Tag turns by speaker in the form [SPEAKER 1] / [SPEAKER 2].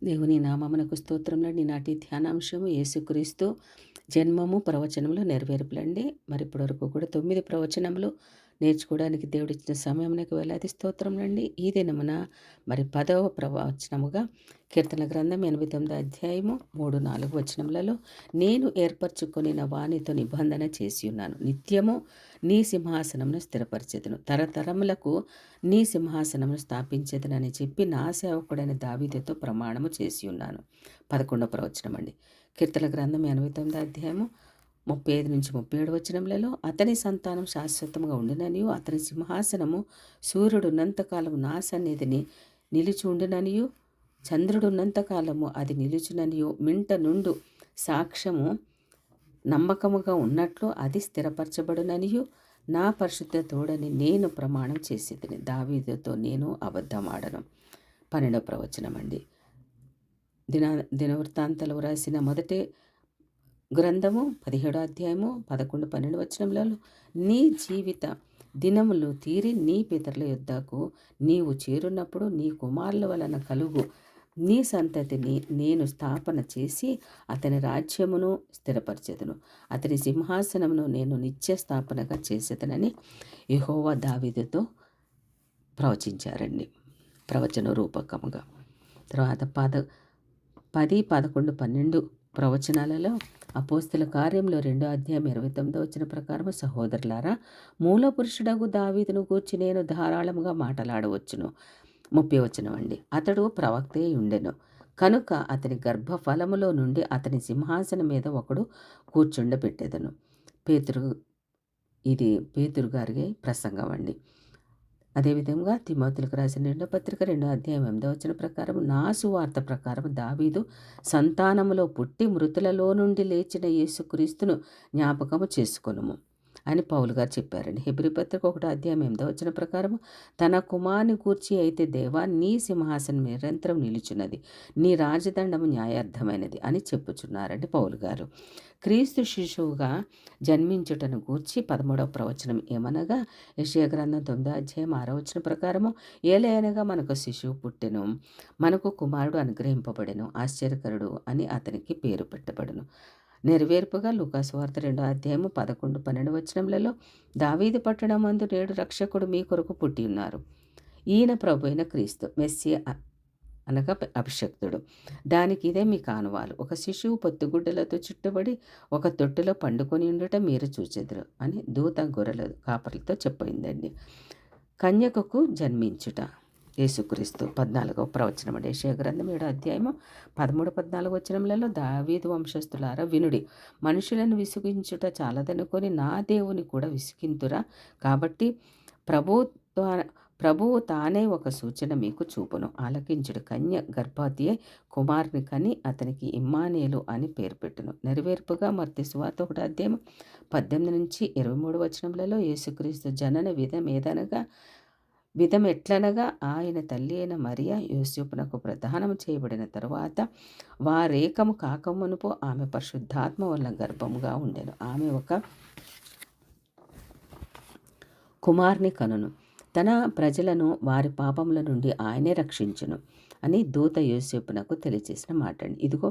[SPEAKER 1] దేవుని నామమునకు స్తోత్రములండి. నాటి ధ్యానాంశము యేసుక్రీస్తు జన్మము ప్రవచనములు నెరవేర్పులండి. మరి ఇప్పటివరకు కూడా 9 ప్రవచనములు నేర్చుకోవడానికి దేవుడిచ్చిన సమయమునకు వేలాది స్తోత్రములండి. ఈ దినమున మరి 10వ ప్రవచనముగా కీర్తన గ్రంథం 89 అధ్యాయము 3, 4 వచనములలో, నేను ఏర్పరచుకొనిన వానితో నిబంధన చేసి ఉన్నాను, నిత్యము నీ సింహాసనమును స్థిరపరిచెదను, తరతరములకు నీ సింహాసనమును స్థాపించేదనని చెప్పి నా సేవకుడైన దావీదుతో ప్రమాణము చేసి ఉన్నాను. 11వ ప్రవచనం అండి. కీర్తన గ్రంథం 89 అధ్యాయము 35-37 వచనములలో, అతని సంతానం శాశ్వతంగా ఉండుననియు, అతని సింహాసనము సూర్యుడున్నంతకాలము నా సన్నిధిని నిలిచి ఉండుననియు, చంద్రుడున్నంతకాలము అది నిలుచుననియు, మింట నుండు సాక్ష్యము నమ్మకముగా ఉన్నట్లు అది స్థిరపరచబడుననియు, నా పరిశుద్ధ తోడని నేను ప్రమాణం చేసేదిని, దావీదుతో నేను అబద్ధమాడను. 12వ ప్రవచనం అండి. దినవృత్తాంతాలు రాసిన మొదటి గ్రంథము 17వ అధ్యాయము 11-12 వచనములలో, నీ జీవిత దినములు తీరి నీ పితరుల యొద్దకు నీవు చేరున్నప్పుడు నీ కుమారుల వలన కలుగు నీ సంతతిని నేను స్థాపన చేసి అతని రాజ్యమును స్థిరపరచెదను, అతని సింహాసనమును నేను నిత్య స్థాపనగా చేసేదనని యెహోవా దావీదుతో ప్రవచించారండి, ప్రవచన రూపకముగా. తర్వాత 10, 11, 12 ప్రవచనాలలో అపోస్తల కార్యంలో 2వ అధ్యాయం 29వ వచనం ప్రకారం, సహోదరులారా, మూల పురుషుడగు దావీదును గూర్చి నేను ధారాళముగా మాట్లాడవచ్చును. 30వ వచనం అండి. అతడు ప్రవక్తే ఉండెను కనుక అతని గర్భఫలములో నుండి అతని సింహాసనం మీద ఒకడు కూర్చుండబెట్టెదను. పేతురు గారి ప్రసంగం అండి. అదేవిధంగా తిమోతిలకు రాసిన 2వ పత్రిక 2వ అధ్యాయం 8వ వచనం ప్రకారం, నా సువార్త ప్రకారం దావీదు సంతానములో పుట్టి మృతులలో నుండి లేచిన యేసుక్రీస్తును జ్ఞాపకము చేసుకొనుము అని పౌలు గారు చెప్పారండి. హెబ్రీ పత్రిక 1వ అధ్యాయం 8వ వచనం ప్రకారం, తన కుమారుని గూర్చి అయితే దేవా నీ సింహాసనం నిరంతరం నిలుచున్నది, నీ రాజదండము న్యాయార్థమైనది అని చెప్పుచున్నారండి పౌలు గారు. క్రీస్తు శిశువుగా జన్మించుటను గూర్చి 13వ ప్రవచనం ఏమనగా, యెషయా గ్రంథం 9వ అధ్యాయం 6వ వచనం ప్రకారము, ఏలయనగా మనకు శిశువు పుట్టెను, మనకు కుమారుడు అనుగ్రహింపబడెను, ఆశ్చర్యకరుడు అని అతనికి పేరు పెట్టబడును. నెరవేర్పుగా లూకాసు వార్త 2వ అధ్యాయము 11-12 వచనములలో, దావీదు పట్టణమందు నేడు రక్షకుడు మీ కొరకు పుట్టి ఉన్నారు, ఈయన ప్రభు అయిన క్రీస్తు, మెస్సియా అనగా అభిషక్తుడు. దానికి ఇదే మీ కానువాలు, ఒక శిశువు పొత్తుగుడ్డలతో చుట్టబడి ఒక తొట్టులో పండుకొని ఉండుట మీరు చూచెదరు అని దూత గొర్రెల కాపర్లతో చెప్పిందండి. కన్యకకు జన్మించుట యేసుక్రీస్తు. 14వ ప్రవచనం అండి. యెషయా గ్రంథం 7వ అధ్యాయము 13-14 వచనములలో, దావీదు వంశస్థులారా వినుడి, మనుషులను విసిగించుట చాలదనుకొని నా దేవుని కూడా విసిగింతురా, కాబట్టి ప్రభువు తానే ఒక సూచన మీకు చూపును, ఆలకించుడు, కన్య గర్భవతి కుమారుని కని అతనికి ఇమ్మానుయేలు అని పేరు పెట్టును. నెరవేర్పుగా మత్తయి సువార్త 1వ అధ్యాయం 18-23 వచనములలో, యేసుక్రీస్తు జనన విధం ఎట్లనగా, ఆయన తల్లి అయిన మరియా యోసేపునకు ప్రదానం చేయబడిన తరువాత వారేకము కాకమునుపు ఆమె పరిశుద్ధాత్మ వల్ల గర్భముగా ఉండెను, ఆమె ఒక కుమారుని కనును, తన ప్రజలను వారి పాపముల నుండి ఆయనే రక్షించును అని దూత యోసేపునకు తెలియజేసిన మాట అండి. ఇదిగో